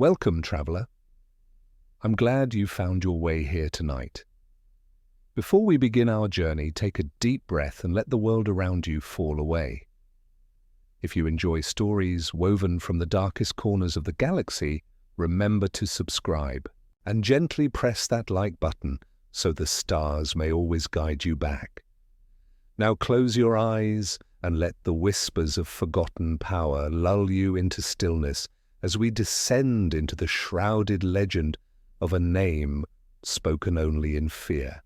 Welcome, traveler. I'm glad you found your way here tonight. Before we begin our journey, take a deep breath and let the world around you fall away. If you enjoy stories woven from the darkest corners of the galaxy, remember to subscribe and gently press that like button so the stars may always guide you back. Now close your eyes and let the whispers of forgotten power lull you into stillness as we descend into the shrouded legend of a name spoken only in fear.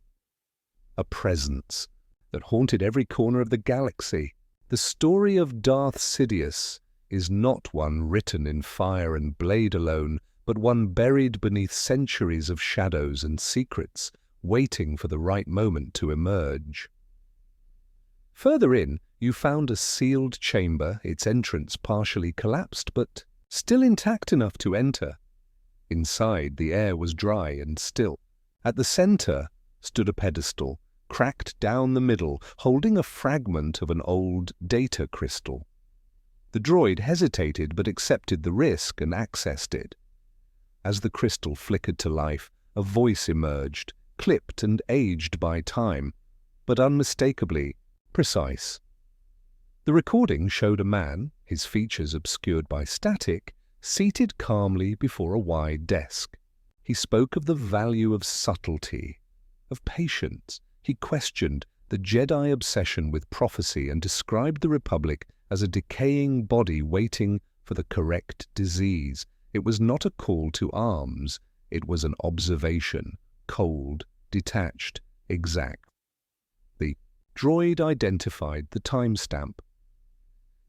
A presence that haunted every corner of the galaxy. The story of Darth Sidious is not one written in fire and blade alone, but one buried beneath centuries of shadows and secrets, waiting for the right moment to emerge. Further in, you found a sealed chamber, its entrance partially collapsed, but still intact enough to enter. Inside, the air was dry and still. At the center stood a pedestal, cracked down the middle, holding a fragment of an old data crystal. The droid hesitated but accepted the risk and accessed it. As the crystal flickered to life, a voice emerged, clipped and aged by time, but unmistakably precise. The recording showed a man, his features obscured by static, seated calmly before a wide desk. He spoke of the value of subtlety, of patience. He questioned the Jedi obsession with prophecy and described the Republic as a decaying body waiting for the correct disease. It was not a call to arms. It was an observation, cold, detached, exact. The droid identified the timestamp.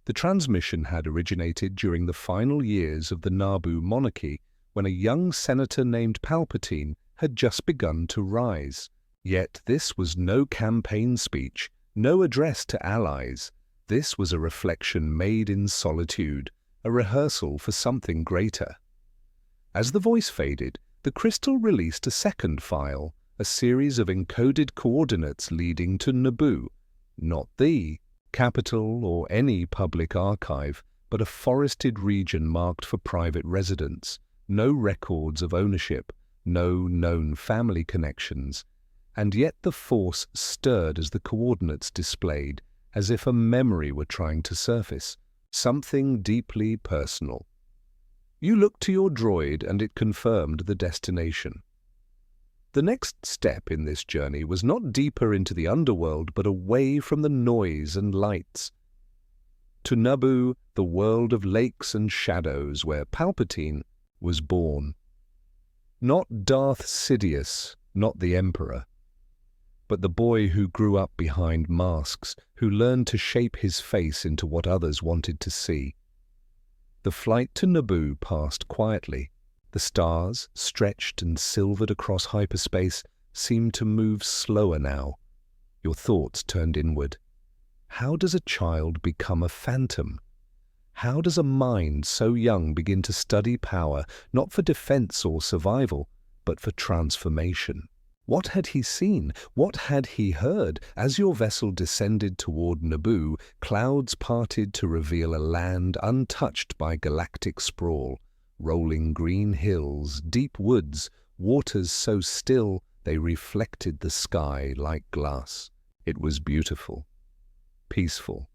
The transmission had originated during the final years of the Naboo monarchy, when a young senator named Palpatine had just begun to rise. Yet this was no campaign speech, no address to allies. This was a reflection made in solitude, a rehearsal for something greater. As the voice faded, the crystal released a second file, a series of encoded coordinates leading to Naboo, not the capital or any public archive, but a forested region marked for private residence, no records of ownership, no known family connections. And yet the force stirred as the coordinates displayed, as if a memory were trying to surface, something deeply personal. You looked to your droid and it confirmed the destination. The next step in this journey was not deeper into the underworld, but away from the noise and lights. To Naboo, the world of lakes and shadows where Palpatine was born. Not Darth Sidious, not the Emperor, but the boy who grew up behind masks, who learned to shape his face into what others wanted to see. The flight to Naboo passed quietly. The stars, stretched and silvered across hyperspace, seemed to move slower now. Your thoughts turned inward. How does a child become a phantom? How does a mind so young begin to study power, not for defense or survival, but for transformation? What had he seen? What had he heard? As your vessel descended toward Naboo, clouds parted to reveal a land untouched by galactic sprawl. Rolling green hills, deep woods, waters so still they reflected the sky like glass. It was beautiful, peaceful.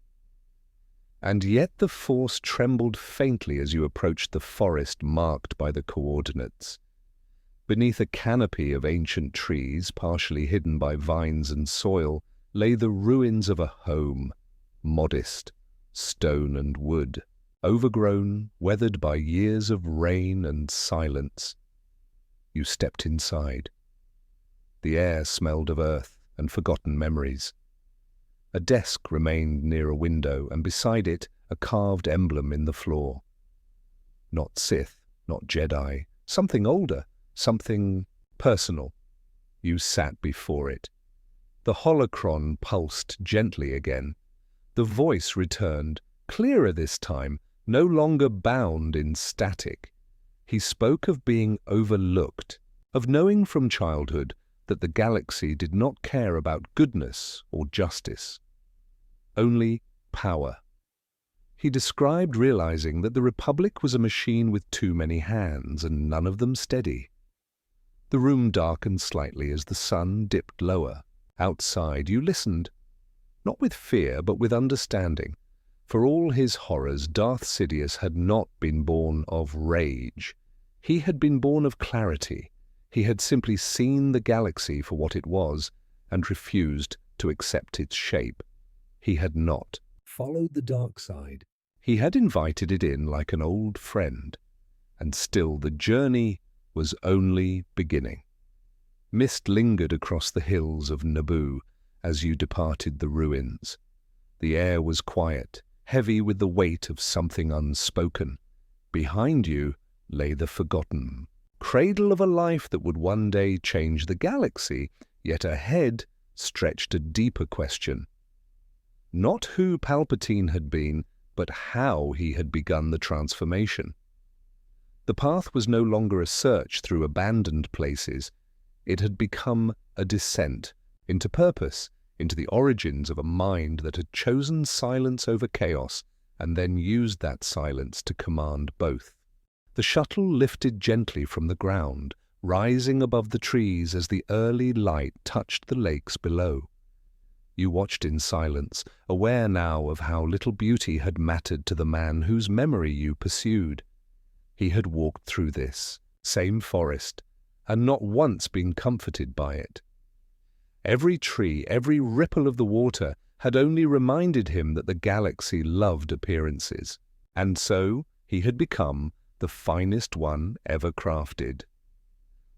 And yet the force trembled faintly as you approached the forest marked by the coordinates. Beneath a canopy of ancient trees, partially hidden by vines and soil, lay the ruins of a home, modest, stone and wood, overgrown, weathered by years of rain and silence. You stepped inside. The air smelled of earth and forgotten memories. A desk remained near a window, and beside it a carved emblem in the floor. Not Sith, not Jedi, something older, something personal. You sat before it. The holocron pulsed gently again. The voice returned, clearer this time, no longer bound in static. He spoke of being overlooked, of knowing from childhood that the galaxy did not care about goodness or justice, only power. He described realizing that the Republic was a machine with too many hands and none of them steady. The room darkened slightly as the sun dipped lower. Outside you listened, not with fear but with understanding. For all his horrors, Darth Sidious had not been born of rage. He had been born of clarity. He had simply seen the galaxy for what it was and refused to accept its shape. He had not followed the dark side. He had invited it in like an old friend, and still the journey was only beginning. Mist lingered across the hills of Naboo as you departed the ruins. The air was quiet, heavy with the weight of something unspoken. Behind you lay the forgotten cradle of a life that would one day change the galaxy, yet ahead stretched a deeper question. Not who Palpatine had been, but how he had begun the transformation. The path was no longer a search through abandoned places. It had become a descent into purpose, into the origins of a mind that had chosen silence over chaos and then used that silence to command both. The shuttle lifted gently from the ground, rising above the trees as the early light touched the lakes below. You watched in silence, aware now of how little beauty had mattered to the man whose memory you pursued. He had walked through this same forest and not once been comforted by it. Every tree, every ripple of the water had only reminded him that the galaxy loved appearances, and so he had become the finest one ever crafted.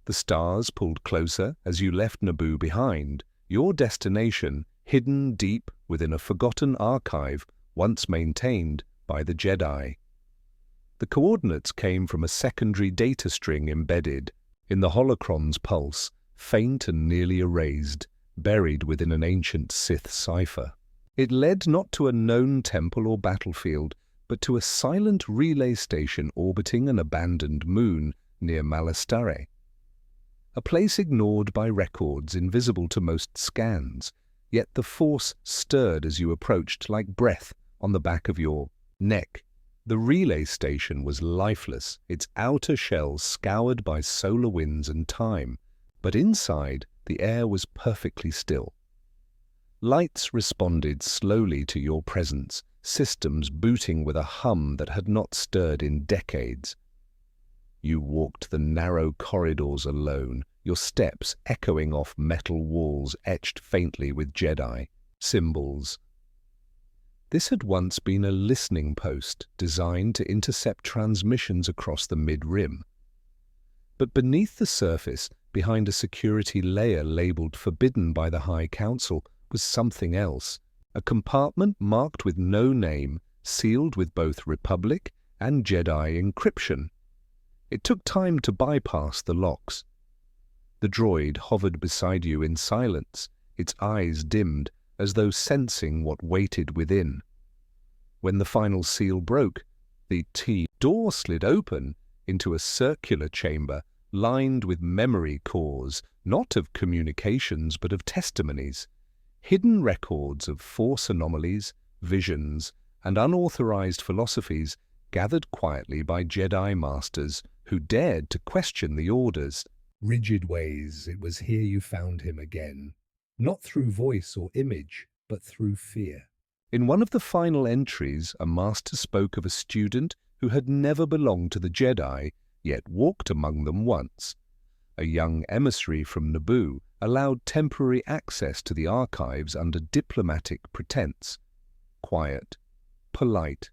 The stars pulled closer as you left Naboo behind, your destination hidden deep within a forgotten archive once maintained by the Jedi. The coordinates came from a secondary data string embedded in the holocron's pulse, faint and nearly erased, buried within an ancient Sith cipher. It led not to a known temple or battlefield, but to a silent relay station orbiting an abandoned moon near Malastare. A place ignored by records, invisible to most scans, yet the force stirred as you approached like breath on the back of your neck. The relay station was lifeless, its outer shell scoured by solar winds and time, but inside the air was perfectly still. Lights responded slowly to your presence, systems booting with a hum that had not stirred in decades. You walked the narrow corridors alone, your steps echoing off metal walls etched faintly with Jedi symbols. This had once been a listening post designed to intercept transmissions across the mid-rim. But beneath the surface, behind a security layer labeled forbidden by the High Council, was something else, a compartment marked with no name, sealed with both Republic and Jedi encryption. It took time to bypass the locks. The droid hovered beside you in silence, its eyes dimmed, as though sensing what waited within. When the final seal broke, the T-door slid open into a circular chamber lined with memory cores, not of communications but of testimonies, hidden records of force anomalies, visions, and unauthorized philosophies gathered quietly by Jedi masters who dared to question the orders. Rigid ways, it was here you found him again. Not through voice or image, but through fear. In one of the final entries, a master spoke of a student who had never belonged to the Jedi, yet walked among them once. A young emissary from Naboo allowed temporary access to the archives under diplomatic pretense. Quiet, polite,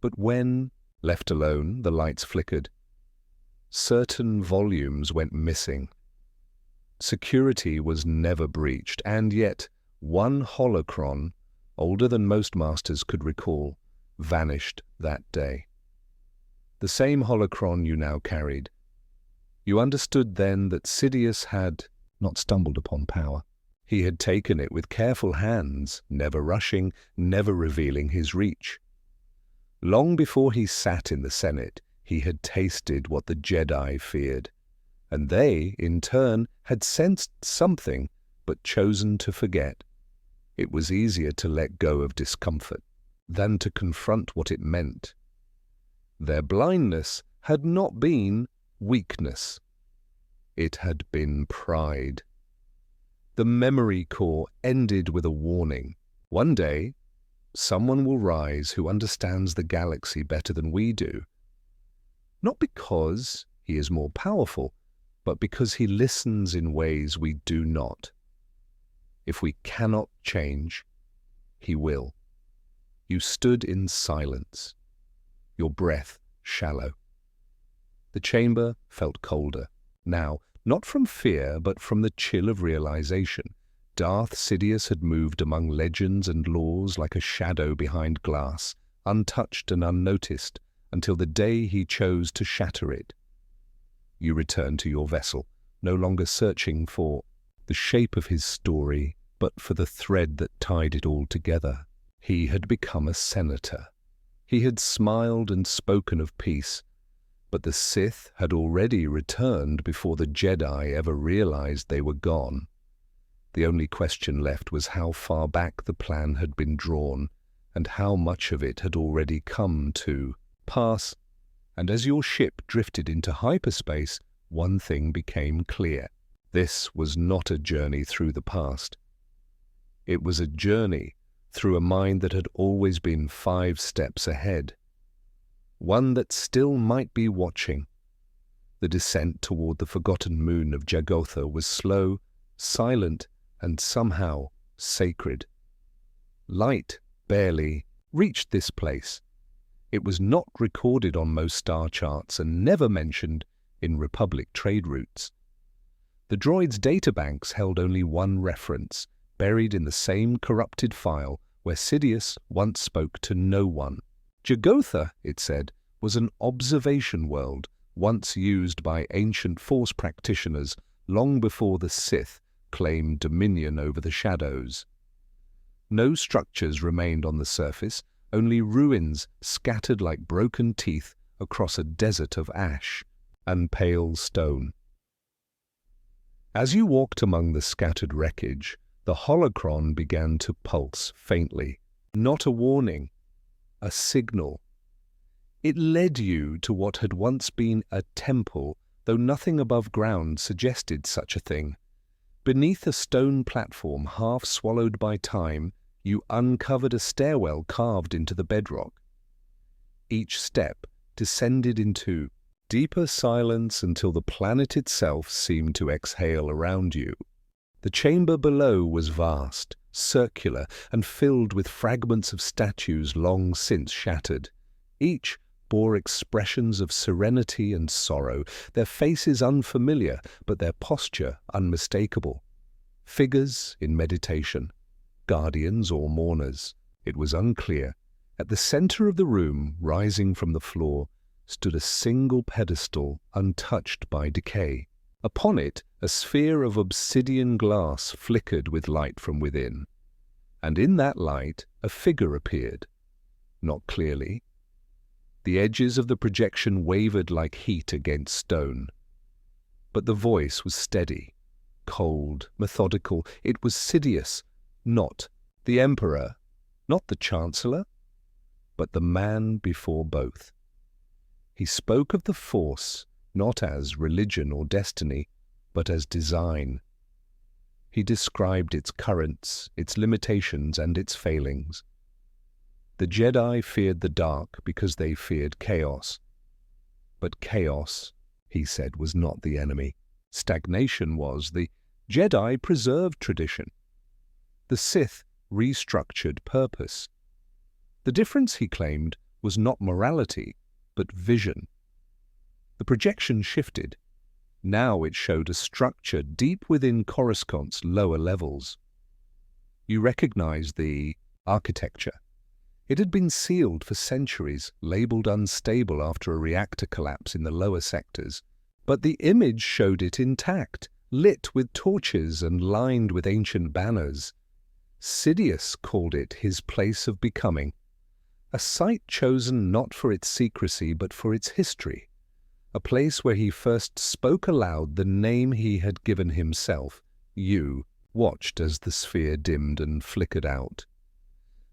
but when, left alone, the lights flickered. Certain volumes went missing. Security was never breached, and yet one holocron, older than most masters could recall, vanished that day. The same holocron you now carried. You understood then that Sidious had not stumbled upon power. He had taken it with careful hands, never rushing, never revealing his reach. Long before he sat in the Senate, he had tasted what the Jedi feared, and they, in turn, had sensed something but chosen to forget. It was easier to let go of discomfort. than to confront what it meant. Their blindness had not been weakness. It had been pride. The memory core ended with a warning. One day, someone will rise who understands the galaxy better than we do. Not because he is more powerful, but because he listens in ways we do not. If we cannot change, he will. You stood in silence, your breath shallow. The chamber felt colder, now, not from fear, but from the chill of realization. Darth Sidious had moved among legends and laws like a shadow behind glass, untouched and unnoticed, until the day he chose to shatter it. You returned to your vessel, no longer searching for the shape of his story, but for the thread that tied it all together. He had become a senator. He had smiled and spoken of peace, but the Sith had already returned before the Jedi ever realized they were gone. The only question left was how far back the plan had been drawn, and how much of it had already come to pass. And as your ship drifted into hyperspace, one thing became clear. This was not a journey through the past. It was a journey through a mind that had always been 5 steps ahead. One that still might be watching. The descent toward the forgotten moon of Jagotha was slow, silent, and somehow sacred. Light barely reached this place. It was not recorded on most star charts and never mentioned in Republic trade routes. The droid's databanks held only one reference, buried in the same corrupted file where Sidious once spoke to no one. Jagotha, it said, was an observation world once used by ancient Force practitioners long before the Sith claimed dominion over the shadows. No structures remained on the surface, only ruins scattered like broken teeth across a desert of ash and pale stone. As you walked among the scattered wreckage, the holocron began to pulse faintly. Not a warning, a signal. It led you to what had once been a temple, though nothing above ground suggested such a thing. Beneath a stone platform half swallowed by time, you uncovered a stairwell carved into the bedrock. Each step descended into deeper silence until the planet itself seemed to exhale around you. The chamber below was vast, circular, and filled with fragments of statues long since shattered. Each bore expressions of serenity and sorrow, their faces unfamiliar, but their posture unmistakable. Figures in meditation, guardians or mourners, it was unclear. At the center of the room, rising from the floor, stood a single pedestal untouched by decay. Upon it, a sphere of obsidian glass flickered with light from within. And in that light, a figure appeared. Not clearly. The edges of the projection wavered like heat against stone. But the voice was steady, cold, methodical. It was Sidious, not the Emperor, not the Chancellor, but the man before both. He spoke of the Force not as religion or destiny, but as design. He described its currents, its limitations, and its failings. The Jedi feared the dark because they feared chaos. But chaos, he said, was not the enemy. Stagnation was. The Jedi preserved tradition. The Sith restructured purpose. The difference, he claimed, was not morality, but vision. The projection shifted. Now it showed a structure deep within Coruscant's lower levels. You recognized the architecture. It had been sealed for centuries, labeled unstable after a reactor collapse in the lower sectors. But the image showed it intact, lit with torches and lined with ancient banners. Sidious called it his place of becoming, a site chosen not for its secrecy but for its history, a place where he first spoke aloud the name he had given himself. You watched as the sphere dimmed and flickered out.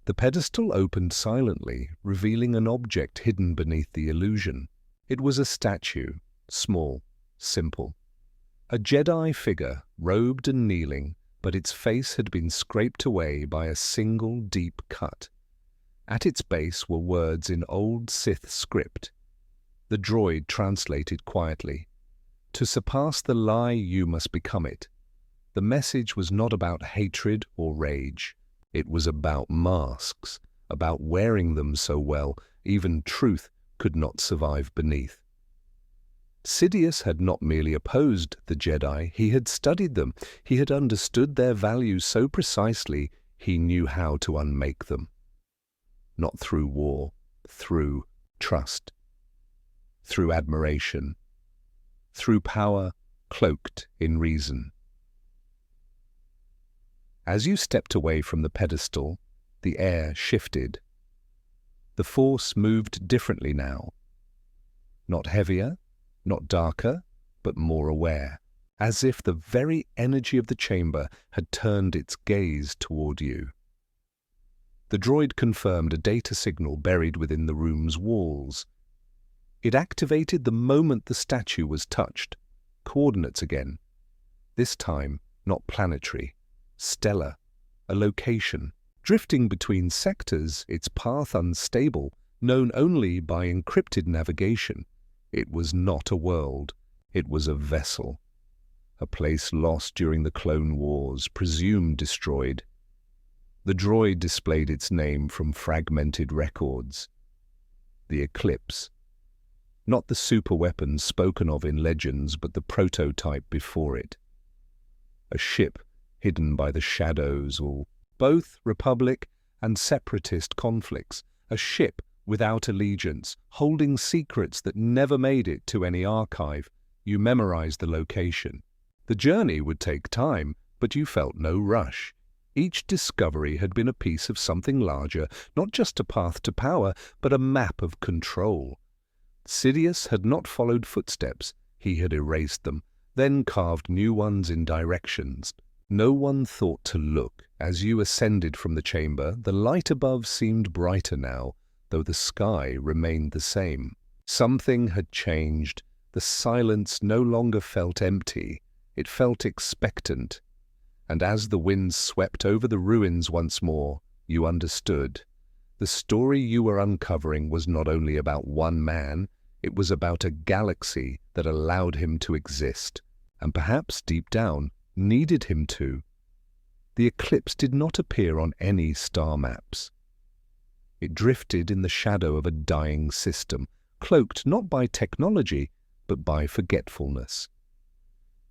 The pedestal opened silently, revealing an object hidden beneath the illusion. It was a statue, small, simple. A Jedi figure, robed and kneeling, but its face had been scraped away by a single deep cut. At its base were words in old Sith script. The droid translated quietly, "To surpass the lie, you must become it." The message was not about hatred or rage. It was about masks, about wearing them so well, even truth could not survive beneath. Sidious had not merely opposed the Jedi, he had studied them. He had understood their values so precisely, he knew how to unmake them. Not through war, through trust, through admiration, through power cloaked in reason. As you stepped away from the pedestal, the air shifted. The Force moved differently now. Not heavier, not darker, but more aware, as if the very energy of the chamber had turned its gaze toward you. The droid confirmed a data signal buried within the room's walls. It activated the moment the statue was touched. Coordinates again. This time, not planetary, stellar, a location. Drifting between sectors, its path unstable, known only by encrypted navigation. It was not a world, it was a vessel. A place lost during the Clone Wars, presumed destroyed. The droid displayed its name from fragmented records. The Eclipse. Not the superweapon spoken of in legends, but the prototype before it. A ship hidden by the shadows, or both Republic and Separatist conflicts. A ship without allegiance, holding secrets that never made it to any archive. You memorized the location. The journey would take time, but you felt no rush. Each discovery had been a piece of something larger, not just a path to power, but a map of control. Sidious had not followed footsteps, he had erased them, then carved new ones in directions. No one thought to look. As you ascended from the chamber, the light above seemed brighter now, though the sky remained the same. Something had changed. The silence no longer felt empty. It felt expectant. And as the wind swept over the ruins once more, you understood. The story you were uncovering was not only about one man, it was about a galaxy that allowed him to exist, and perhaps deep down needed him to. The eclipse did not appear on any star maps. It drifted in the shadow of a dying system, cloaked not by technology, but by forgetfulness.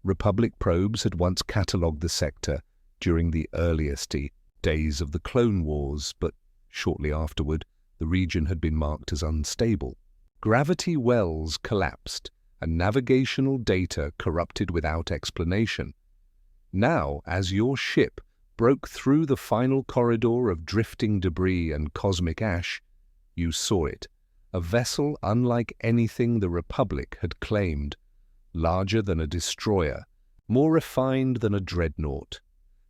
Republic probes had once catalogued the sector during the earliest days of the Clone Wars, but shortly afterward, the region had been marked as unstable. Gravity wells collapsed, and navigational data corrupted without explanation. Now, as your ship broke through the final corridor of drifting debris and cosmic ash, you saw it, a vessel unlike anything the Republic had claimed, larger than a destroyer, more refined than a dreadnought.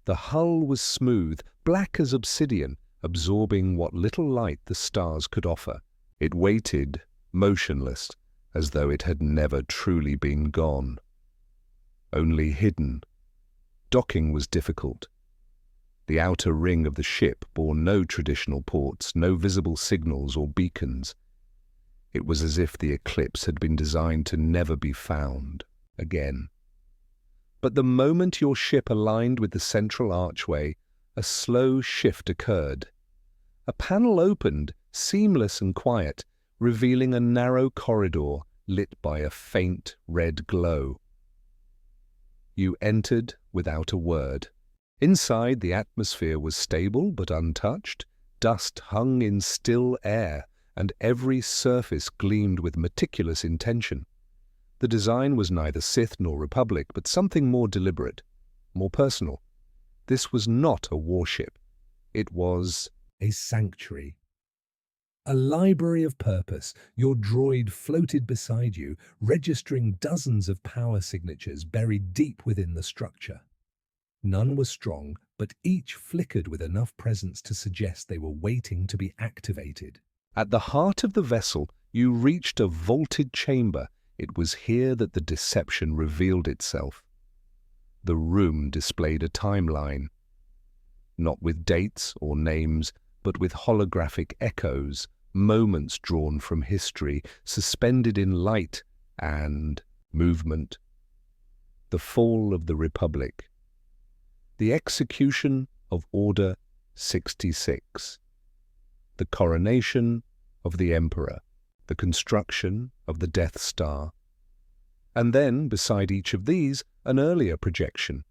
The hull was smooth, black as obsidian, absorbing what little light the stars could offer. It waited, motionless, as though it had never truly been gone. Only hidden. Docking was difficult. The outer ring of the ship bore no traditional ports, no visible signals or beacons. It was as if the eclipse had been designed to never be found again. But the moment your ship aligned with the central archway, a slow shift occurred. A panel opened, seamless and quiet, revealing a narrow corridor lit by a faint red glow. You entered without a word. Inside, the atmosphere was stable but untouched. Dust hung in still air, and every surface gleamed with meticulous intention. The design was neither Sith nor Republic, but something more deliberate, more personal. This was not a warship. It was a sanctuary. A library of purpose. Your droid floated beside you, registering dozens of power signatures buried deep within the structure. None were strong, but each flickered with enough presence to suggest they were waiting to be activated. At the heart of the vessel, you reached a vaulted chamber. It was here that the deception revealed itself. The room displayed a timeline, not with dates or names, but with holographic echoes, moments drawn from history, suspended in light and movement. The fall of the Republic. The execution of Order 66. The coronation of the Emperor. The construction of the Death Star. And then, beside each of these, an earlier projection.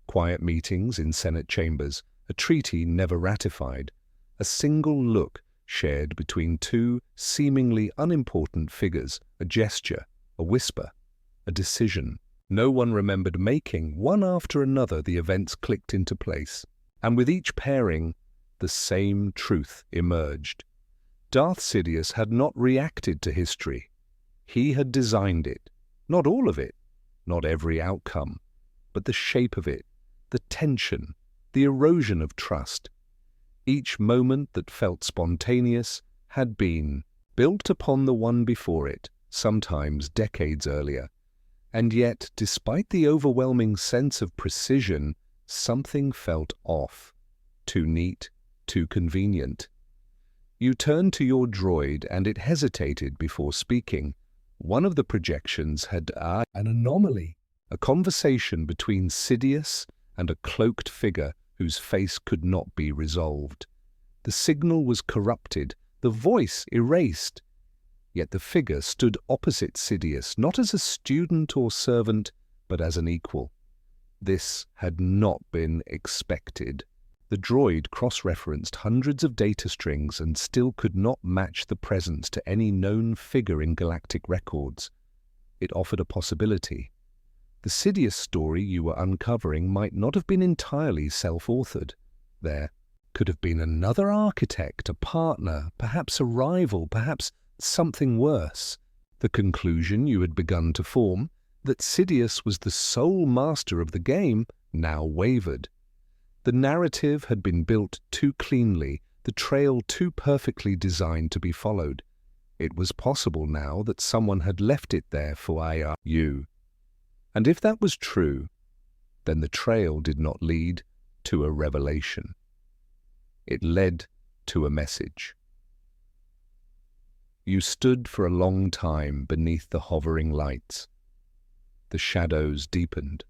Quiet meetings in Senate chambers, a treaty never ratified, a single look shared between two seemingly unimportant figures, a gesture, a whisper, a decision. No one remembered making. One after another the events clicked into place, and with each pairing, the same truth emerged. Darth Sidious had not reacted to history. He had designed it. Not all of it, not every outcome, but the shape of it, the tension, the erosion of trust. Each moment that felt spontaneous had been built upon the one before it, sometimes decades earlier. And yet, despite the overwhelming sense of precision, something felt off. Too neat, too convenient. You turned to your droid and it hesitated before speaking. One of the projections had an anomaly, a conversation between Sidious and a cloaked figure whose face could not be resolved. The signal was corrupted, the voice erased. Yet the figure stood opposite Sidious, not as a student or servant, but as an equal. This had not been expected. The droid cross-referenced hundreds of data strings and still could not match the presence to any known figure in galactic records. It offered a possibility. The Sidious story you were uncovering might not have been entirely self-authored. There could have been another architect, a partner, perhaps a rival, perhaps something worse. The conclusion you had begun to form, that Sidious was the sole master of the game, now wavered. The narrative had been built too cleanly, the trail too perfectly designed to be followed. It was possible now that someone had left it there for you. And if that was true, then the trail did not lead to a revelation. It led to a message. You stood for a long time beneath the hovering lights. The shadows deepened.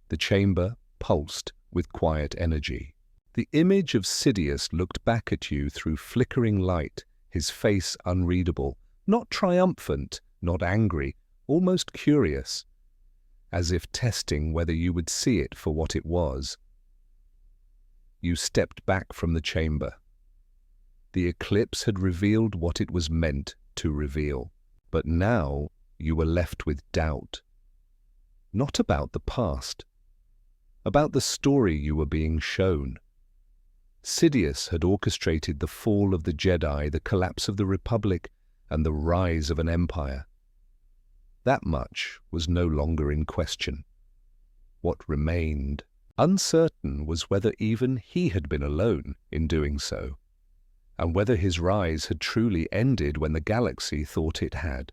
The chamber pulsed with quiet energy. The image of Sidious looked back at you through flickering light, his face unreadable, not triumphant, not angry, almost curious, as if testing whether you would see it for what it was. You stepped back from the chamber. The eclipse had revealed what it was meant to reveal, but now you were left with doubt. Not about the past, about the story you were being shown. Sidious had orchestrated the fall of the Jedi, the collapse of the Republic, and the rise of an empire. That much was no longer in question. What remained uncertain was whether even he had been alone in doing so, and whether his rise had truly ended when the galaxy thought it had.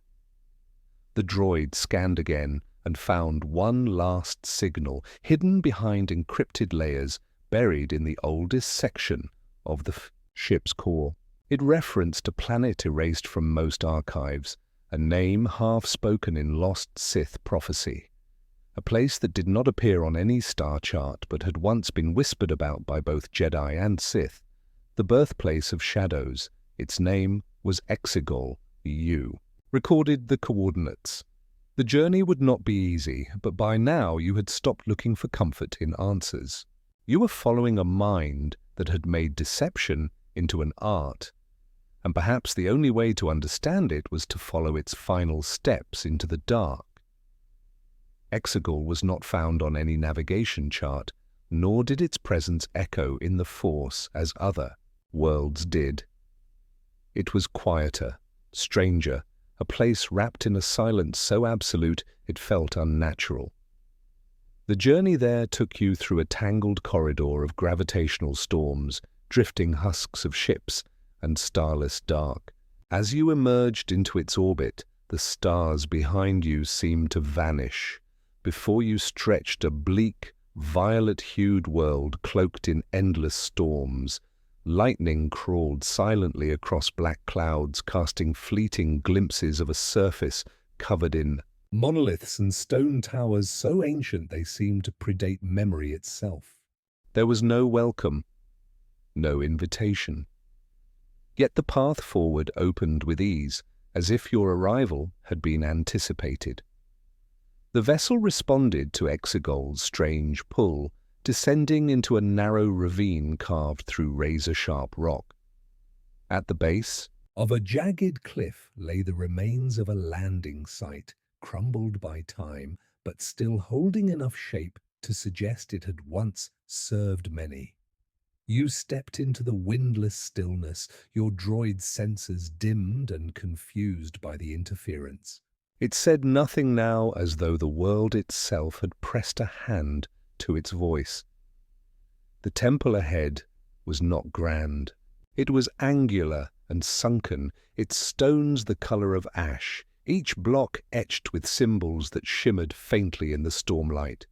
The droid scanned again and found one last signal, hidden behind encrypted layers, buried in the oldest section of the ship's core. It referenced a planet erased from most archives, a name half-spoken in lost Sith prophecy, a place that did not appear on any star chart but had once been whispered about by both Jedi and Sith, the birthplace of shadows. Its name was Exegol, U. Recorded the coordinates. The journey would not be easy, but by now you had stopped looking for comfort in answers. You were following a mind that had made deception into an art, and perhaps the only way to understand it was to follow its final steps into the dark. Exegol was not found on any navigation chart, nor did its presence echo in the Force as other worlds did. It was quieter, stranger, a place wrapped in a silence so absolute it felt unnatural. The journey there took you through a tangled corridor of gravitational storms, drifting husks of ships, and starless dark. As you emerged into its orbit, the stars behind you seemed to vanish. Before you stretched a bleak, violet-hued world cloaked in endless storms. Lightning crawled silently across black clouds, casting fleeting glimpses of a surface covered in monoliths and stone towers so ancient they seemed to predate memory itself. There was no welcome, no invitation. Yet the path forward opened with ease, as if your arrival had been anticipated. The vessel responded to Exegol's strange pull, descending into a narrow ravine carved through razor-sharp rock. At the base of a jagged cliff lay the remains of a landing site, crumbled by time, but still holding enough shape to suggest it had once served many. You stepped into the windless stillness, your droid's senses dimmed and confused by the interference. It said nothing now, as though the world itself had pressed a hand to its voice. The temple ahead was not grand. It was angular and sunken, its stones the color of ash, each block etched with symbols that shimmered faintly in the stormlight.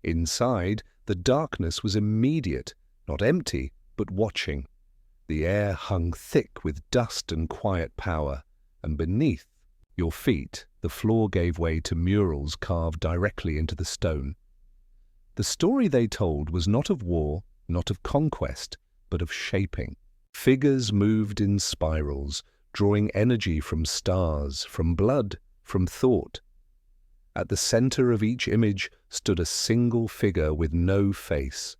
Inside, the darkness was immediate, not empty, but watching. The air hung thick with dust and quiet power, and beneath your feet the floor gave way to murals carved directly into the stone. The story they told was not of war, not of conquest, but of shaping. Figures moved in spirals, drawing energy from stars, from blood, from thought. At the center of each image stood a single figure with no face.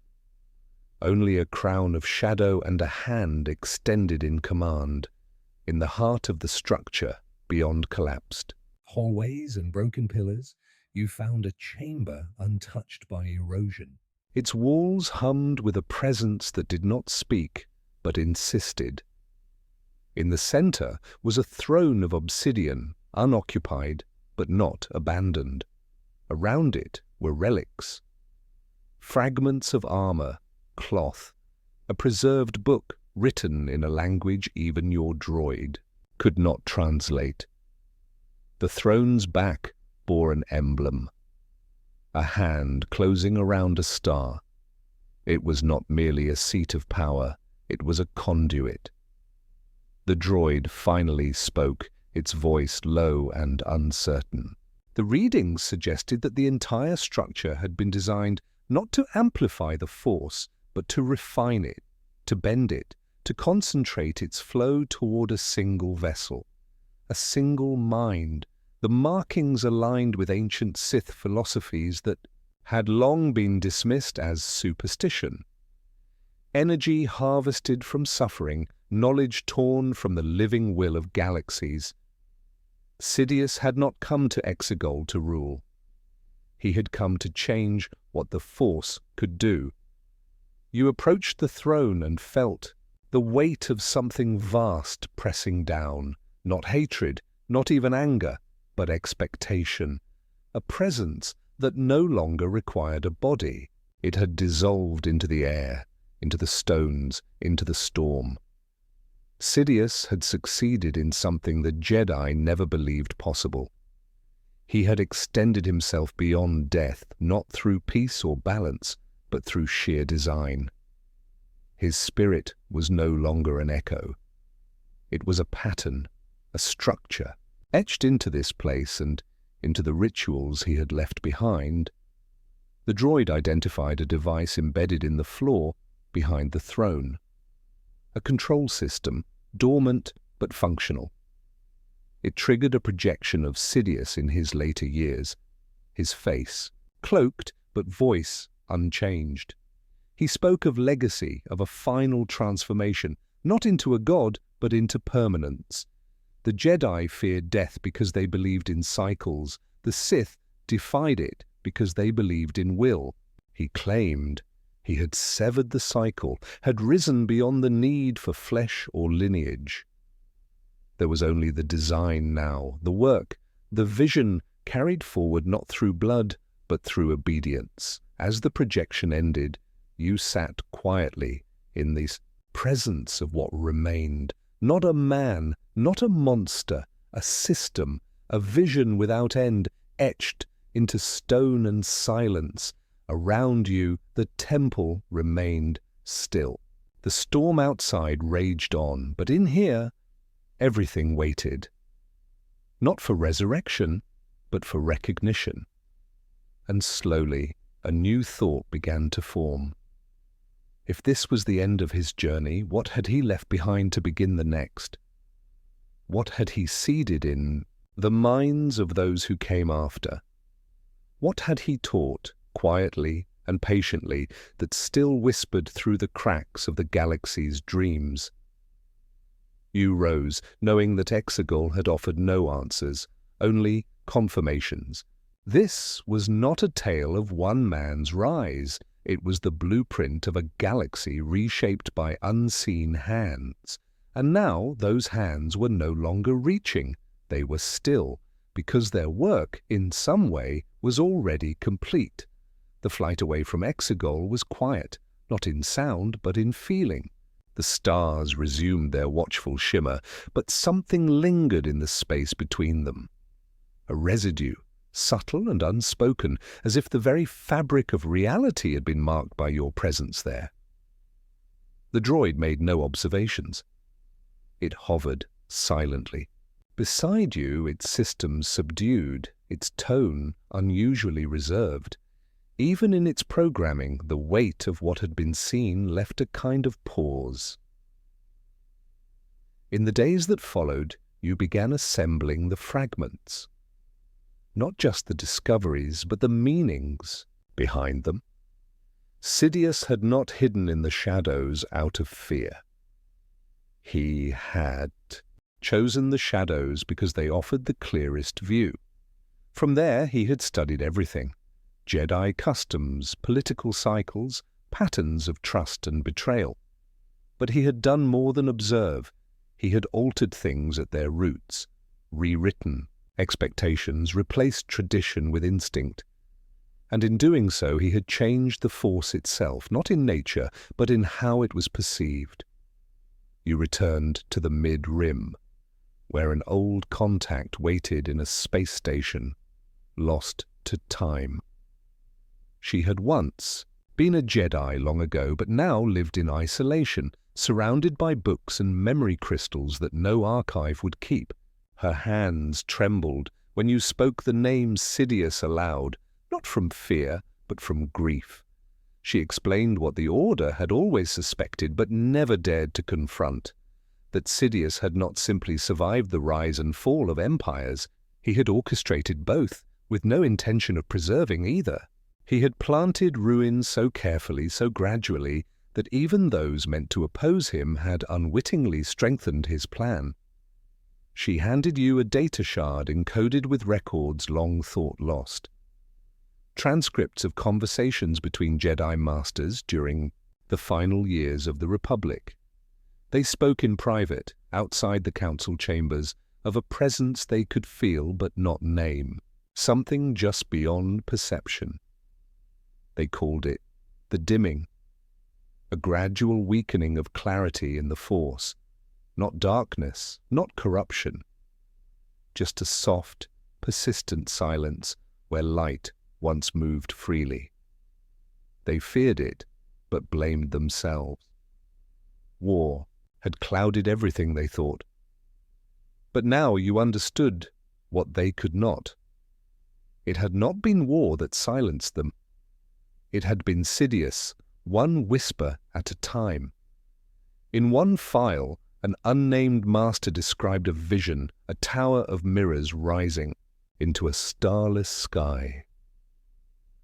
Only a crown of shadow and a hand extended in command. In the heart of the structure, beyond collapsed hallways and broken pillars, you found a chamber untouched by erosion. Its walls hummed with a presence that did not speak, but insisted. In the center was a throne of obsidian, unoccupied, but not abandoned. Around it were relics. Fragments of armor, cloth, a preserved book written in a language even your droid could not translate. The throne's back bore an emblem, a hand closing around a star. It was not merely a seat of power, it was a conduit. The droid finally spoke, its voice low and uncertain. The readings suggested that the entire structure had been designed not to amplify the force, but to refine it, to bend it, to concentrate its flow toward a single vessel, a single mind. The markings aligned with ancient Sith philosophies that had long been dismissed as superstition. Energy harvested from suffering, knowledge torn from the living will of galaxies. Sidious had not come to Exegol to rule. He had come to change what the Force could do. You approached the throne and felt the weight of something vast pressing down, not hatred, not even anger, but expectation, a presence that no longer required a body. It had dissolved into the air, into the stones, into the storm. Sidious had succeeded in something the Jedi never believed possible. He had extended himself beyond death, not through peace or balance, but through sheer design. His spirit was no longer an echo. It was a pattern, a structure, etched into this place and into the rituals he had left behind. The droid identified a device embedded in the floor behind the throne. A control system, dormant but functional. It triggered a projection of Sidious in his later years, his face, cloaked but voice unchanged. He spoke of legacy, of a final transformation, not into a god, but into permanence. The Jedi feared death because they believed in cycles. The Sith defied it because they believed in will. He claimed he had severed the cycle, had risen beyond the need for flesh or lineage. There was only the design now, the work, the vision carried forward not through blood, but through obedience. As the projection ended, you sat quietly in the presence of what remained. Not a man, not a monster, a system, a vision without end, etched into stone and silence. Around you, the temple remained still. The storm outside raged on, but in here, everything waited. Not for resurrection, but for recognition. And slowly, a new thought began to form. If this was the end of his journey, what had he left behind to begin the next? What had he seeded in the minds of those who came after? What had he taught, quietly and patiently, that still whispered through the cracks of the galaxy's dreams? You rose, knowing that Exegol had offered no answers, only confirmations. This was not a tale of one man's rise. It was the blueprint of a galaxy reshaped by unseen hands. And now those hands were no longer reaching. They were still, because their work, in some way, was already complete. The flight away from Exegol was quiet, not in sound, but in feeling. The stars resumed their watchful shimmer, but something lingered in the space between them. A residue, subtle and unspoken, as if the very fabric of reality had been marked by your presence there. The droid made no observations. It hovered silently. Beside you, its systems subdued, its tone unusually reserved. Even in its programming, the weight of what had been seen left a kind of pause. In the days that followed, you began assembling the fragments. Not just the discoveries, but the meanings behind them. Sidious had not hidden in the shadows out of fear. He had chosen the shadows because they offered the clearest view. From there he had studied everything: Jedi customs, political cycles, patterns of trust and betrayal. But he had done more than observe. He had altered things at their roots, rewritten expectations, replaced tradition with instinct. And in doing so, he had changed the Force itself, not in nature, but in how it was perceived. You returned to the mid-rim, where an old contact waited in a space station, lost to time. She had once been a Jedi long ago, but now lived in isolation, surrounded by books and memory crystals that no archive would keep. Her hands trembled when you spoke the name Sidious aloud, not from fear, but from grief. She explained what the Order had always suspected, but never dared to confront: that Sidious had not simply survived the rise and fall of empires, he had orchestrated both, with no intention of preserving either. He had planted ruins so carefully, so gradually, that even those meant to oppose him had unwittingly strengthened his plan. She handed you a data shard encoded with records long thought lost. Transcripts of conversations between Jedi Masters during the final years of the Republic. They spoke in private, outside the council chambers, of a presence they could feel but not name, something just beyond perception. They called it the dimming, a gradual weakening of clarity in the Force, not darkness, not corruption, just a soft, persistent silence where light once moved freely. They feared it, but blamed themselves. War had clouded everything, they thought. But now you understood what they could not. It had not been war that silenced them. It had been Sidious, one whisper at a time. In one file, an unnamed master described a vision, a tower of mirrors rising into a starless sky.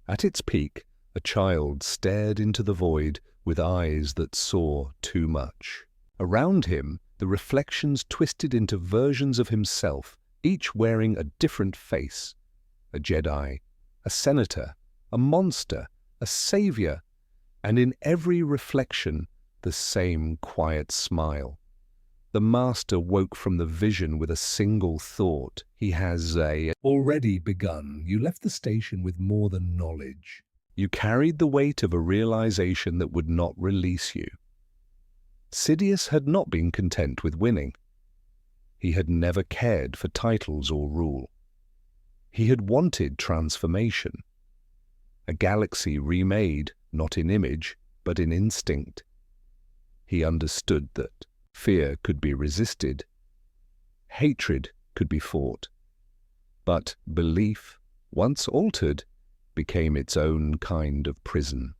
At its peak, a child stared into the void with eyes that saw too much. Around him, the reflections twisted into versions of himself, each wearing a different face: a Jedi, a senator, a monster, a savior, and in every reflection the same quiet smile. The master woke from the vision with a single thought. He has already begun. You left the station with more than knowledge. You carried the weight of a realization that would not release you. Sidious had not been content with winning. He had never cared for titles or rule. He had wanted transformation. A galaxy remade, not in image, but in instinct. He understood that fear could be resisted. Hatred could be fought. But belief, once altered, became its own kind of prison.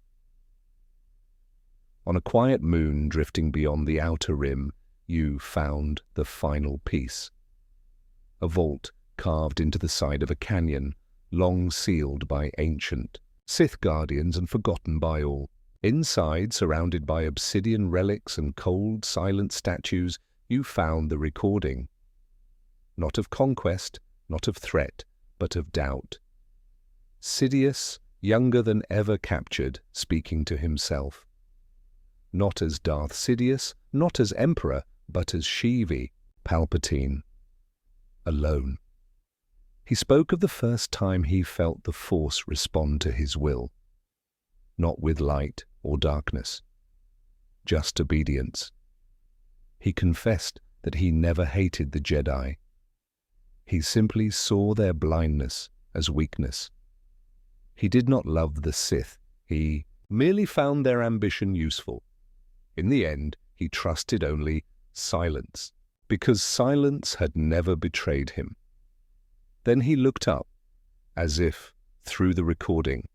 On a quiet moon drifting beyond the outer rim, you found the final piece. A vault carved into the side of a canyon, long sealed by ancient Sith guardians and forgotten by all. Inside, surrounded by obsidian relics and cold, silent statues, you found the recording. Not of conquest, not of threat, but of doubt. Sidious, younger than ever captured, speaking to himself. Not as Darth Sidious, not as Emperor, but as Sheev, Palpatine. Alone. He spoke of the first time he felt the Force respond to his will. Not with light or darkness, just obedience. He confessed that he never hated the Jedi. He simply saw their blindness as weakness. He did not love the Sith. He merely found their ambition useful. In the end, he trusted only silence, because silence had never betrayed him. Then he looked up, as if through the recording,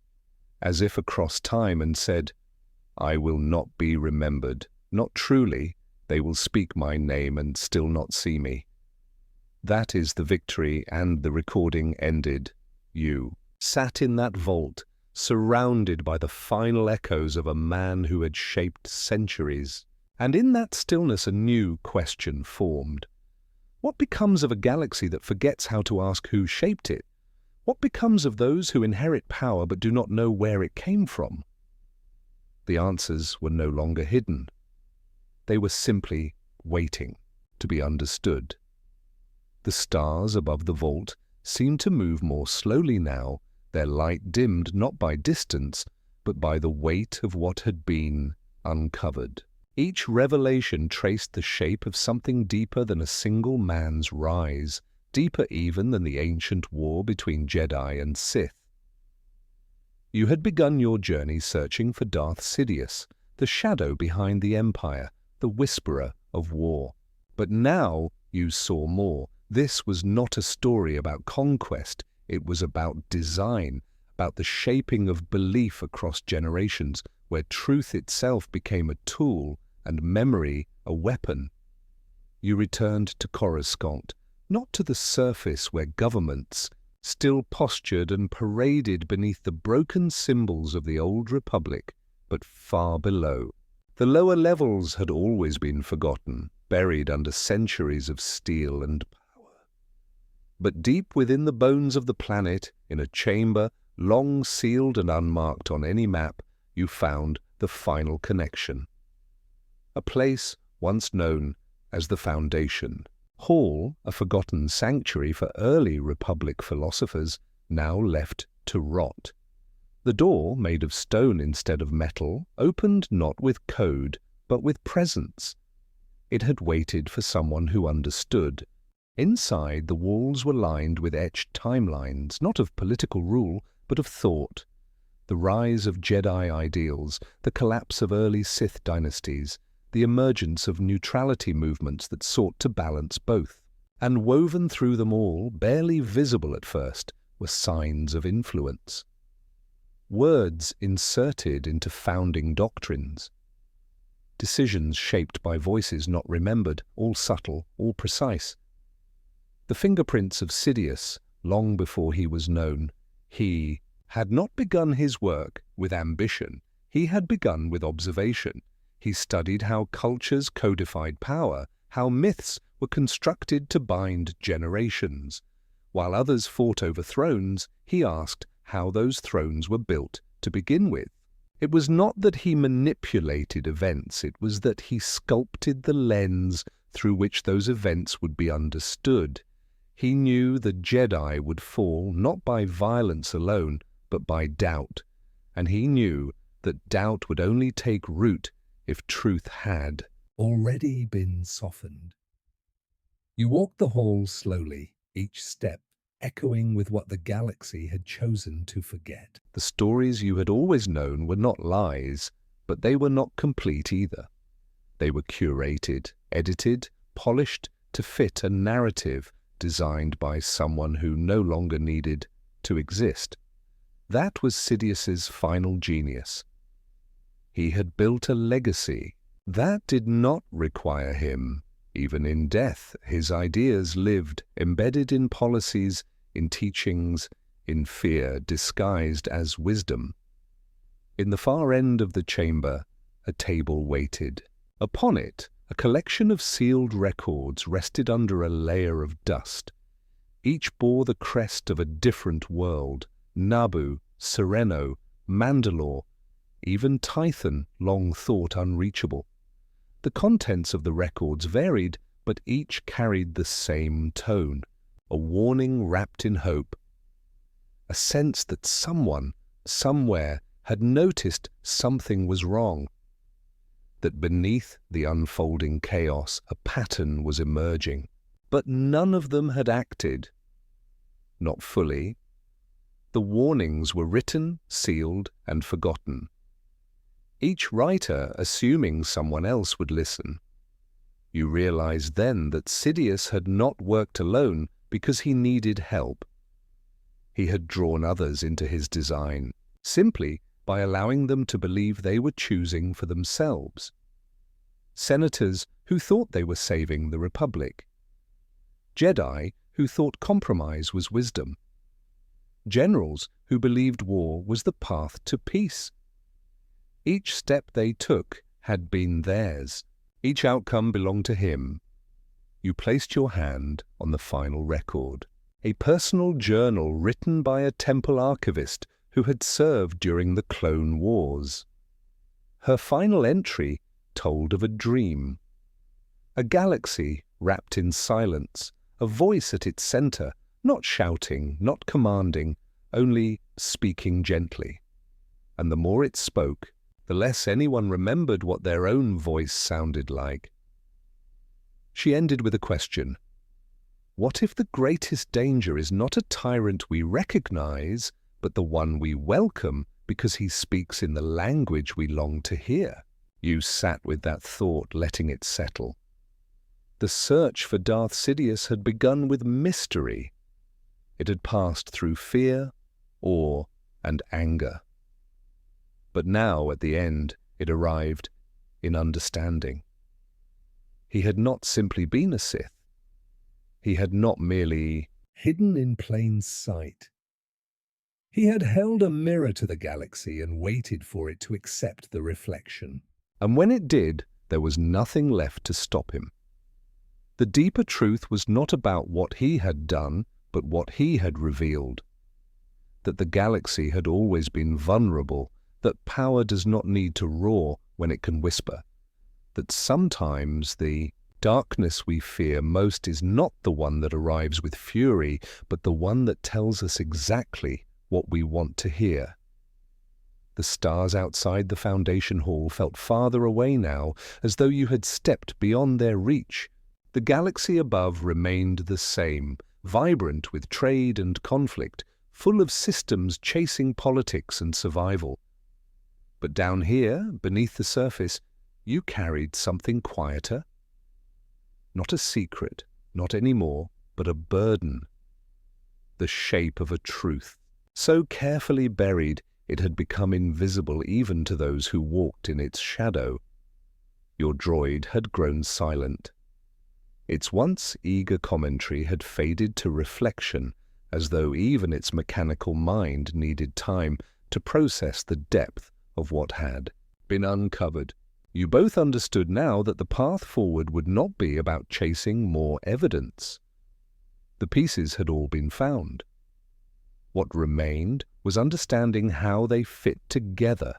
as if across time, and said, "I will not be remembered. Not truly. They will speak my name and still not see me." That is the victory, and the recording ended. You sat in that vault, surrounded by the final echoes of a man who had shaped centuries. And in that stillness a new question formed. What becomes of a galaxy that forgets how to ask who shaped it? What becomes of those who inherit power but do not know where it came from? The answers were no longer hidden. They were simply waiting to be understood. The stars above the vault seemed to move more slowly now, their light dimmed not by distance, but by the weight of what had been uncovered. Each revelation traced the shape of something deeper than a single man's rise, deeper even than the ancient war between Jedi and Sith. You had begun your journey searching for Darth Sidious, the shadow behind the Empire, the whisperer of war. But now you saw more. This was not a story about conquest. It was about design, about the shaping of belief across generations, where truth itself became a tool and memory a weapon. You returned to Coruscant, not to the surface where governments still postured and paraded beneath the broken symbols of the old republic, but far below. The lower levels had always been forgotten, buried under centuries of steel and power. But deep within the bones of the planet, in a chamber long sealed and unmarked on any map, you found the final connection. A place once known as the Foundation. Hall, a forgotten sanctuary for early Republic philosophers, now left to rot. The door, made of stone instead of metal, opened not with code, but with presence. It had waited for someone who understood. Inside, the walls were lined with etched timelines, not of political rule, but of thought. The rise of Jedi ideals, the collapse of early Sith dynasties, the emergence of neutrality movements that sought to balance both. And woven through them all, barely visible at first, were signs of influence. Words inserted into founding doctrines. Decisions shaped by voices not remembered, all subtle, all precise. The fingerprints of Sidious, long before he was known. He had not begun his work with ambition. He had begun with observation. He studied how cultures codified power, how myths were constructed to bind generations. While others fought over thrones, he asked how those thrones were built to begin with. It was not that he manipulated events, it was that he sculpted the lens through which those events would be understood. He knew the Jedi would fall not by violence alone, but by doubt, and he knew that doubt would only take root if truth had already been softened. You walked the hall slowly, each step echoing with what the galaxy had chosen to forget. The stories you had always known were not lies, but they were not complete either. They were curated, edited, polished to fit a narrative designed by someone who no longer needed to exist. That was Sidious's final genius. He had built a legacy. That did not require him. Even in death, his ideas lived, embedded in policies, in teachings, in fear, disguised as wisdom. In the far end of the chamber, a table waited. Upon it, a collection of sealed records rested under a layer of dust. Each bore the crest of a different world: Naboo, Sereno, Mandalore, even Tython, long thought unreachable. The contents of the records varied, but each carried the same tone, a warning wrapped in hope, a sense that someone, somewhere, had noticed something was wrong, that beneath the unfolding chaos a pattern was emerging. But none of them had acted. Not fully. The warnings were written, sealed, and forgotten. Each writer assuming someone else would listen. You realized then that Sidious had not worked alone because he needed help. He had drawn others into his design, simply by allowing them to believe they were choosing for themselves. Senators who thought they were saving the Republic. Jedi who thought compromise was wisdom. Generals who believed war was the path to peace. Each step they took had been theirs. Each outcome belonged to him. You placed your hand on the final record, a personal journal written by a temple archivist who had served during the Clone Wars. Her final entry told of a dream. A galaxy wrapped in silence, a voice at its center, not shouting, not commanding, only speaking gently. And the more it spoke, the less anyone remembered what their own voice sounded like. She ended with a question. What if the greatest danger is not a tyrant we recognize, but the one we welcome because he speaks in the language we long to hear? You sat with that thought, letting it settle. The search for Darth Sidious had begun with mystery. It had passed through fear, awe, and anger. But now, at the end, it arrived in understanding. He had not simply been a Sith. He had not merely hidden in plain sight. He had held a mirror to the galaxy and waited for it to accept the reflection. And when it did, there was nothing left to stop him. The deeper truth was not about what he had done, but what he had revealed. That the galaxy had always been vulnerable, that power does not need to roar when it can whisper, that sometimes the darkness we fear most is not the one that arrives with fury, but the one that tells us exactly what we want to hear. The stars outside the Foundation Hall felt farther away now, as though you had stepped beyond their reach. The galaxy above remained the same, vibrant with trade and conflict, full of systems chasing politics and survival. But down here, beneath the surface, you carried something quieter. Not a secret, not any more, but a burden. The shape of a truth, so carefully buried it had become invisible even to those who walked in its shadow. Your droid had grown silent. Its once eager commentary had faded to reflection, as though even its mechanical mind needed time to process the depth of what had been uncovered. You both understood now that the path forward would not be about chasing more evidence. The pieces had all been found. What remained was understanding how they fit together,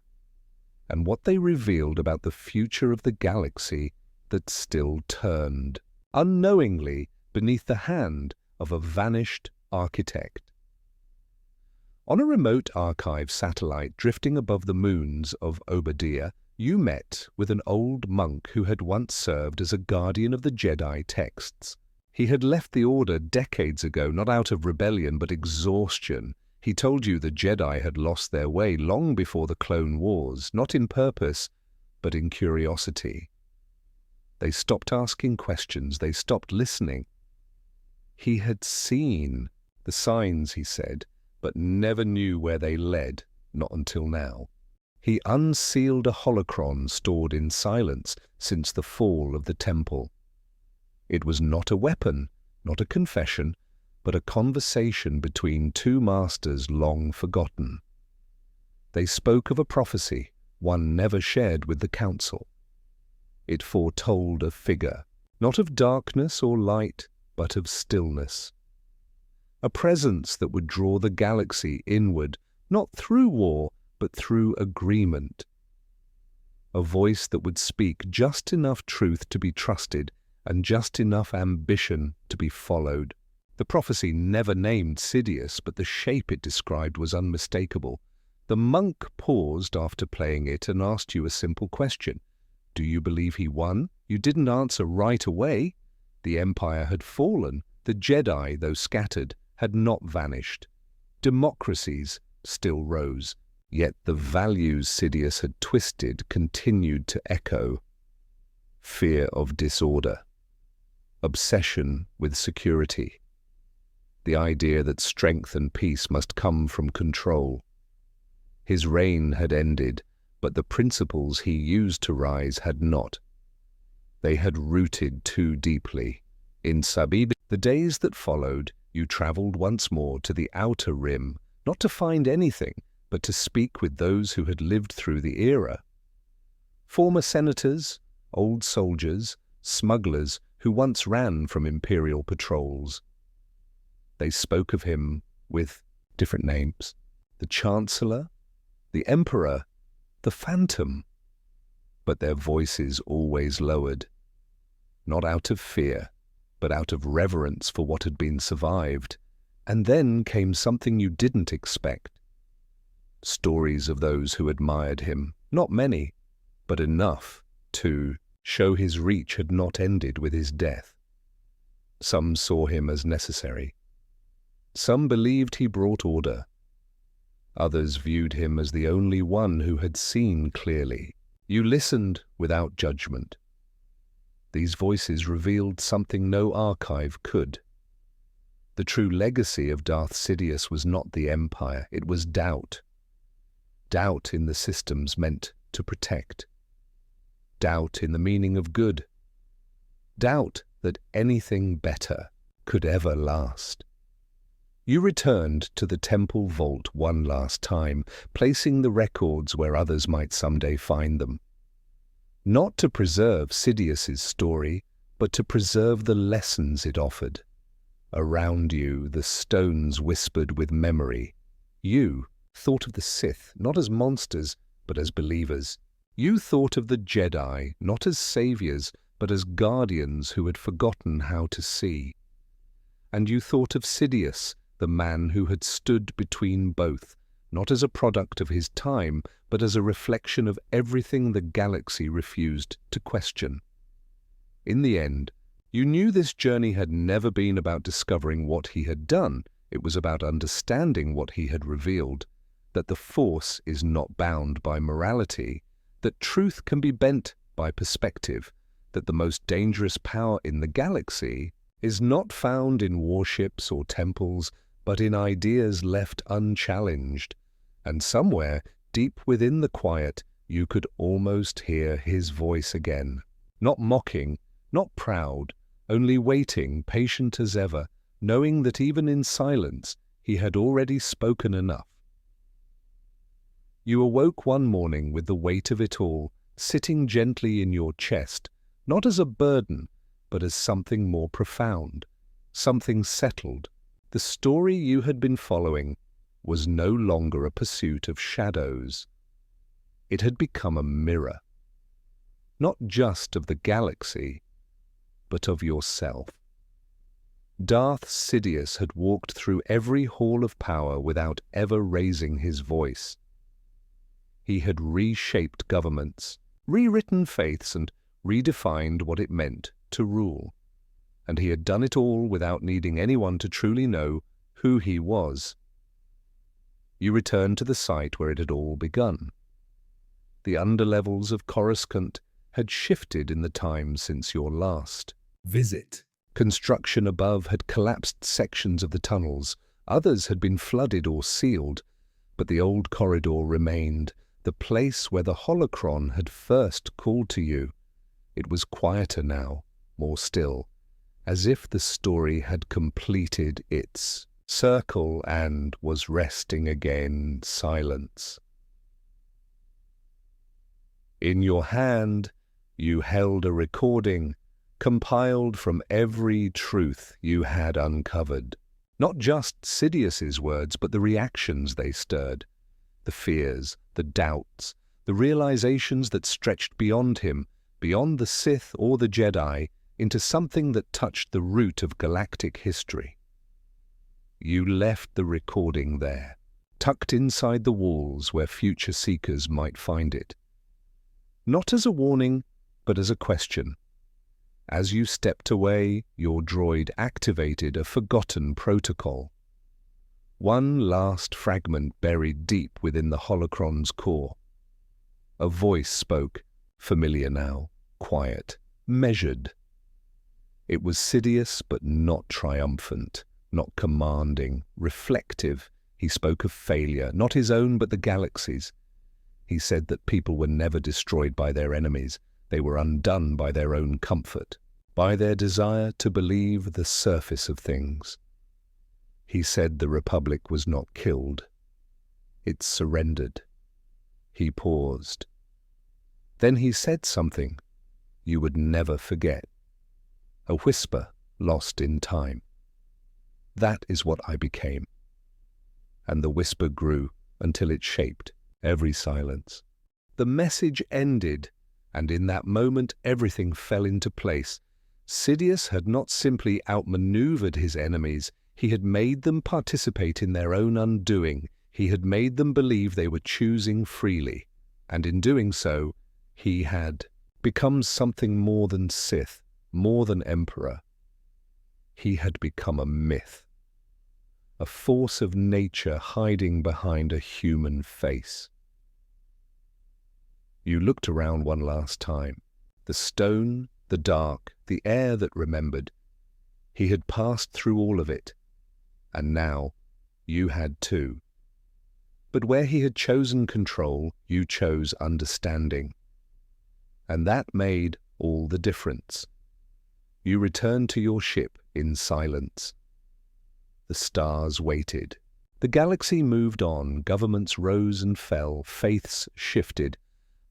and what they revealed about the future of the galaxy that still turned, unknowingly beneath the hand of a vanished architect. On a remote archive satellite drifting above the moons of Obadiah, you met with an old monk who had once served as a guardian of the Jedi texts. He had left the Order decades ago, not out of rebellion but exhaustion. He told you the Jedi had lost their way long before the Clone Wars, not in purpose, but in curiosity. They stopped asking questions, they stopped listening. He had seen the signs, he said, but never knew where they led, not until now. He unsealed a holocron stored in silence since the fall of the temple. It was not a weapon, not a confession, but a conversation between two masters long forgotten. They spoke of a prophecy, one never shared with the council. It foretold a figure, not of darkness or light, but of stillness. A presence that would draw the galaxy inward, not through war, but through agreement. A voice that would speak just enough truth to be trusted and just enough ambition to be followed. The prophecy never named Sidious, but the shape it described was unmistakable. The monk paused after playing it and asked you a simple question. Do you believe he won? You didn't answer right away. The Empire had fallen. The Jedi, though scattered, had not vanished. Democracies still rose. Yet the values Sidious had twisted continued to echo. Fear of disorder. Obsession with security. The idea that strength and peace must come from control. His reign had ended, but the principles he used to rise had not. They had rooted too deeply. In Sabib, the days that followed, you travelled once more to the outer rim, not to find anything, but to speak with those who had lived through the era. Former senators, old soldiers, smugglers who once ran from imperial patrols. They spoke of him with different names. The Chancellor, the Emperor, the Phantom. But their voices always lowered, not out of fear, but out of reverence for what had been survived. And then came something you didn't expect. Stories of those who admired him, not many, but enough to show his reach had not ended with his death. Some saw him as necessary. Some believed he brought order. Others viewed him as the only one who had seen clearly. You listened without judgment. These voices revealed something no archive could. The true legacy of Darth Sidious was not the Empire, it was doubt. Doubt in the systems meant to protect. Doubt in the meaning of good. Doubt that anything better could ever last. You returned to the temple vault one last time, placing the records where others might someday find them. Not to preserve Sidious's story, but to preserve the lessons it offered. Around you, the stones whispered with memory. You thought of the Sith, not as monsters, but as believers. You thought of the Jedi, not as saviors, but as guardians who had forgotten how to see. And you thought of Sidious, the man who had stood between both, not as a product of his time, but as a reflection of everything the galaxy refused to question. In the end, you knew this journey had never been about discovering what he had done. It was about understanding what he had revealed, that the Force is not bound by morality, that truth can be bent by perspective, that the most dangerous power in the galaxy is not found in warships or temples, but in ideas left unchallenged. And somewhere, deep within the quiet, you could almost hear his voice again. Not mocking, not proud, only waiting, patient as ever, knowing that even in silence he had already spoken enough. You awoke one morning with the weight of it all sitting gently in your chest, not as a burden, but as something more profound, something settled. The story you had been following was no longer a pursuit of shadows. It had become a mirror. not just of the galaxy, but of yourself. Darth Sidious had walked through every hall of power without ever raising his voice. He had reshaped governments, rewritten faiths, and redefined what it meant to rule. And he had done it all without needing anyone to truly know who he was. You returned to the site where it had all begun. The underlevels of Coruscant had shifted in the time since your last visit. Construction above had collapsed sections of the tunnels, others had been flooded or sealed, but the old corridor remained, the place where the holocron had first called to you. It was quieter now, more still, as if the story had completed its circle and was resting again in silence. In your hand, you held a recording compiled from every truth you had uncovered. Not just Sidious's words, but the reactions they stirred, the fears, the doubts, the realizations that stretched beyond him, beyond the Sith or the Jedi, into something that touched the root of galactic history. You left the recording there, tucked inside the walls where future seekers might find it. Not as a warning, but as a question. As you stepped away, your droid activated a forgotten protocol. One last fragment buried deep within the holocron's core. A voice spoke, familiar now, quiet, measured. It was Sidious, but not triumphant, not commanding, reflective. He spoke of failure, not his own but the galaxy's. He said that people were never destroyed by their enemies. They were undone by their own comfort, by their desire to believe the surface of things. He said the Republic was not killed. It surrendered. He paused. Then he said something you would never forget. A whisper lost in time. That is what I became. And the whisper grew until it shaped every silence. The message ended, and in that moment everything fell into place. Sidious had not simply outmaneuvered his enemies, he had made them participate in their own undoing. He had made them believe they were choosing freely, and in doing so, he had become something more than Sith, more than Emperor. He had become a myth, a force of nature hiding behind a human face. You looked around one last time. The stone, the dark, the air that remembered. He had passed through all of it, and now you had too. But where he had chosen control, you chose understanding. And that made all the difference. You returned to your ship in silence. The stars waited. The galaxy moved on, governments rose and fell, faiths shifted.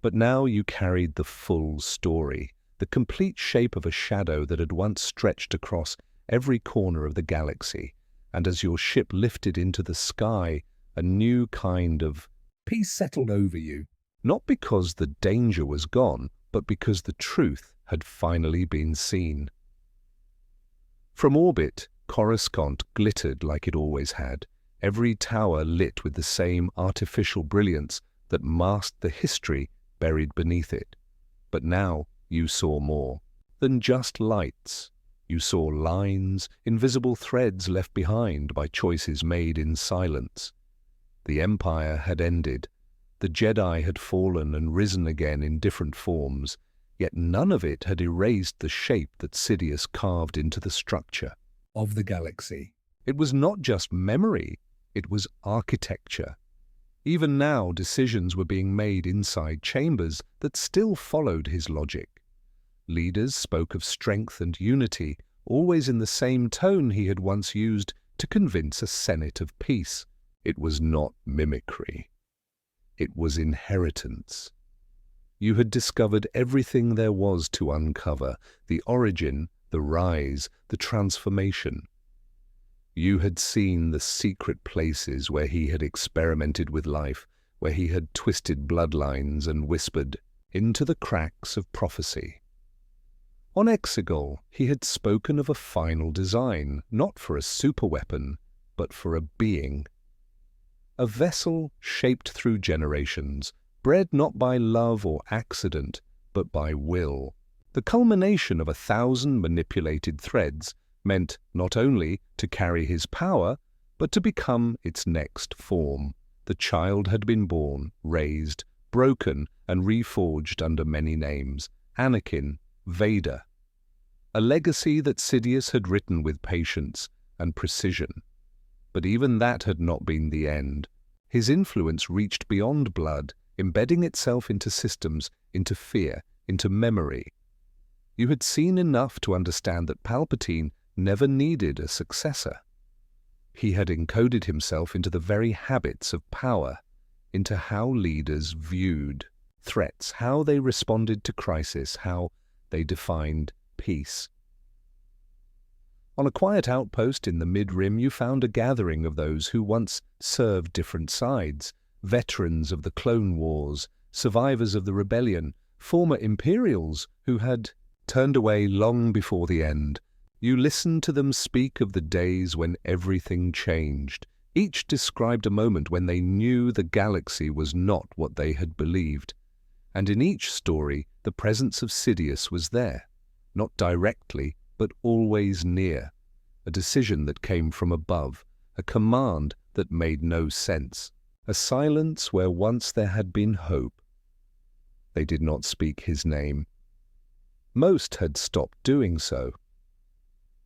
But now you carried the full story, the complete shape of a shadow that had once stretched across every corner of the galaxy. And as your ship lifted into the sky, a new kind of peace settled over you. Not because the danger was gone, but because the truth had finally been seen. From orbit, Coruscant glittered like it always had, every tower lit with the same artificial brilliance that masked the history buried beneath it. But now you saw more than just lights. You saw lines, invisible threads left behind by choices made in silence. The Empire had ended. The Jedi had fallen and risen again in different forms, yet none of it had erased the shape that Sidious carved into the structure of the galaxy. It was not just memory, it was architecture. Even now, decisions were being made inside chambers that still followed his logic. Leaders spoke of strength and unity, always in the same tone he had once used to convince a Senate of peace. It was not mimicry. It was inheritance. You had discovered everything there was to uncover, the origin, the rise, the transformation. You had seen the secret places where he had experimented with life, where he had twisted bloodlines and whispered into the cracks of prophecy. On Exegol, he had spoken of a final design, not for a superweapon, but for a being. A vessel shaped through generations, bred not by love or accident, but by will. The culmination of 1,000 manipulated threads meant not only to carry his power, but to become its next form. The child had been born, raised, broken, and reforged under many names: Anakin, Vader. A legacy that Sidious had written with patience and precision. But even that had not been the end. His influence reached beyond blood, embedding itself into systems, into fear, into memory. You had seen enough to understand that Palpatine never needed a successor. He had encoded himself into the very habits of power, into how leaders viewed threats, how they responded to crisis, how they defined peace. On a quiet outpost in the Mid-Rim, you found a gathering of those who once served different sides: veterans of the Clone Wars, survivors of the Rebellion, former Imperials who had turned away long before the end. You listened to them speak of the days when everything changed. Each described a moment when they knew the galaxy was not what they had believed. And in each story, the presence of Sidious was there, not directly, but always near. A decision that came from above, a command that made no sense, a silence where once there had been hope. They did not speak his name. Most had stopped doing so.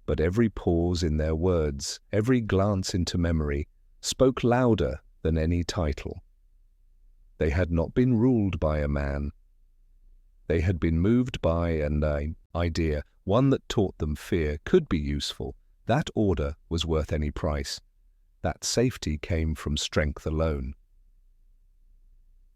But every pause in their words, every glance into memory, spoke louder than any title. They had not been ruled by a man. They had been moved by an idea, one that taught them fear could be useful. That order was worth any price. That safety came from strength alone.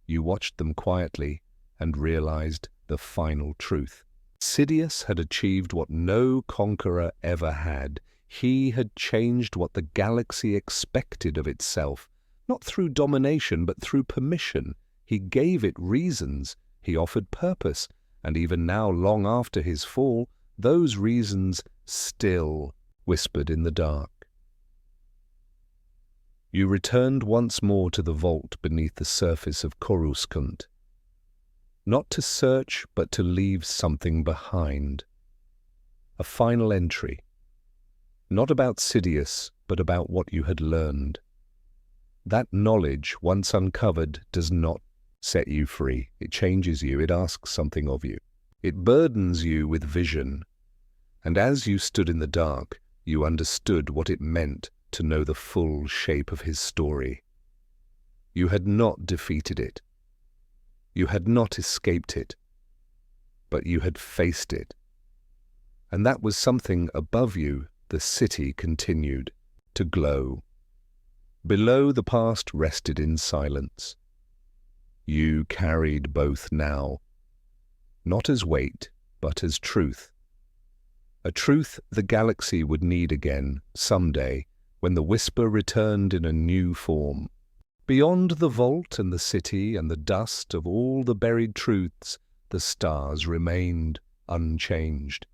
You watched them quietly and realized the final truth. Sidious had achieved what no conqueror ever had. He had changed what the galaxy expected of itself, not through domination, but through permission. He gave it reasons, he offered purpose, and even now, long after his fall, those reasons still whispered in the dark. You returned once more to the vault beneath the surface of Coruscant. Not to search, but to leave something behind. A final entry. Not about Sidious, but about what you had learned. That knowledge, once uncovered, does not set you free. It changes you. It asks something of you. It burdens you with vision. And as you stood in the dark, you understood what it meant to know the full shape of his story. You had not defeated it. You had not escaped it, but you had faced it. And that was something above you. The city continued to glow. Below, the past rested in silence. You carried both now, not as weight, but as truth. A truth the galaxy would need again someday, when the whisper returned in a new form. Beyond the vault and the city and the dust of all the buried truths, the stars remained unchanged.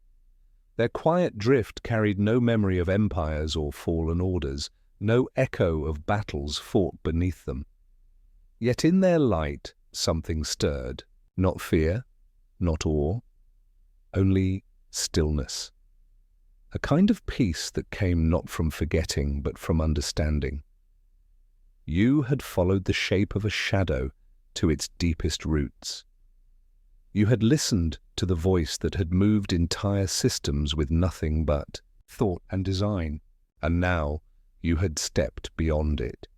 Their quiet drift carried no memory of empires or fallen orders, no echo of battles fought beneath them. Yet in their light something stirred, not fear, not awe, only stillness. A kind of peace that came not from forgetting, but from understanding. You had followed the shape of a shadow to its deepest roots. You had listened to the voice that had moved entire systems with nothing but thought and design, and now you had stepped beyond it.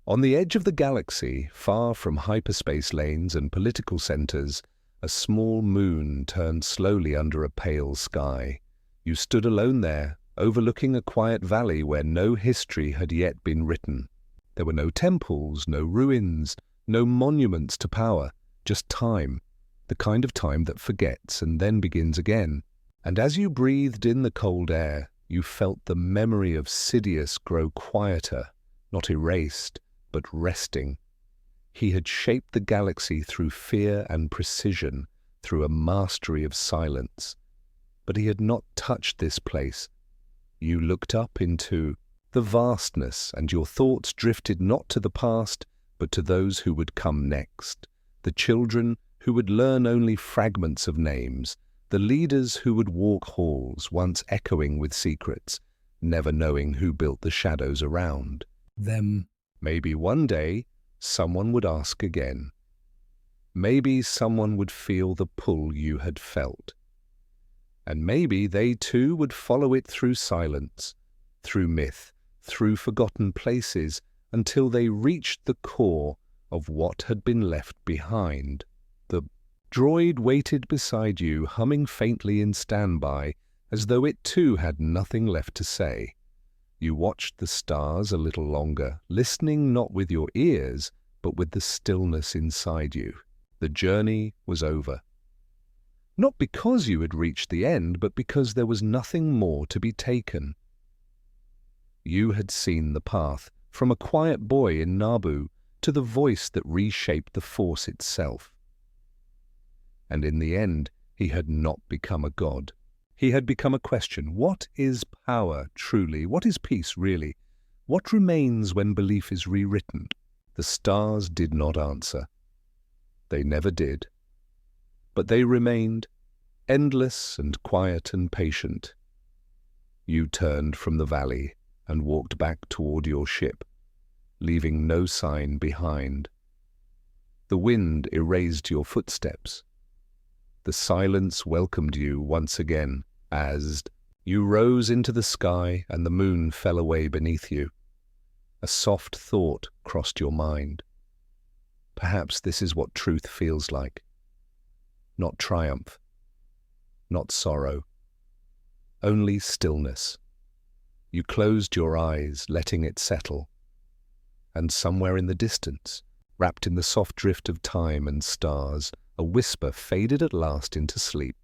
On the edge of the galaxy, far from hyperspace lanes and political centers, a small moon turned slowly under a pale sky. You stood alone there, overlooking a quiet valley where no history had yet been written. There were no temples, no ruins, no monuments to power, just time, the kind of time that forgets and then begins again. And as you breathed in the cold air, you felt the memory of Sidious grow quieter, not erased, but resting. He had shaped the galaxy through fear and precision, through a mastery of silence. But he had not touched this place. You looked up into the vastness, and your thoughts drifted not to the past, but to those who would come next, the children who would learn only fragments of names, the leaders who would walk halls once echoing with secrets, never knowing who built the shadows around them. Maybe one day someone would ask again. Maybe someone would feel the pull you had felt. And maybe they too would follow it through silence, through myth, through forgotten places, until they reached the core of what had been left behind. The droid waited beside you, humming faintly in standby, as though it too had nothing left to say. You watched the stars a little longer, listening not with your ears, but with the stillness inside you. The journey was over. Not because you had reached the end, but because there was nothing more to be taken. You had seen the path, from a quiet boy in Naboo to the voice that reshaped the Force itself. And in the end, he had not become a god. He had become a question. What is power, truly? What is peace, really? What remains when belief is rewritten? The stars did not answer. They never did. But they remained, endless and quiet and patient. You turned from the valley and walked back toward your ship, leaving no sign behind. The wind erased your footsteps. The silence welcomed you once again as you rose into the sky and the moon fell away beneath you. A soft thought crossed your mind. Perhaps this is what truth feels like. Not triumph, not sorrow, only stillness. You closed your eyes, letting it settle. And somewhere in the distance, wrapped in the soft drift of time and stars, a whisper faded at last into sleep.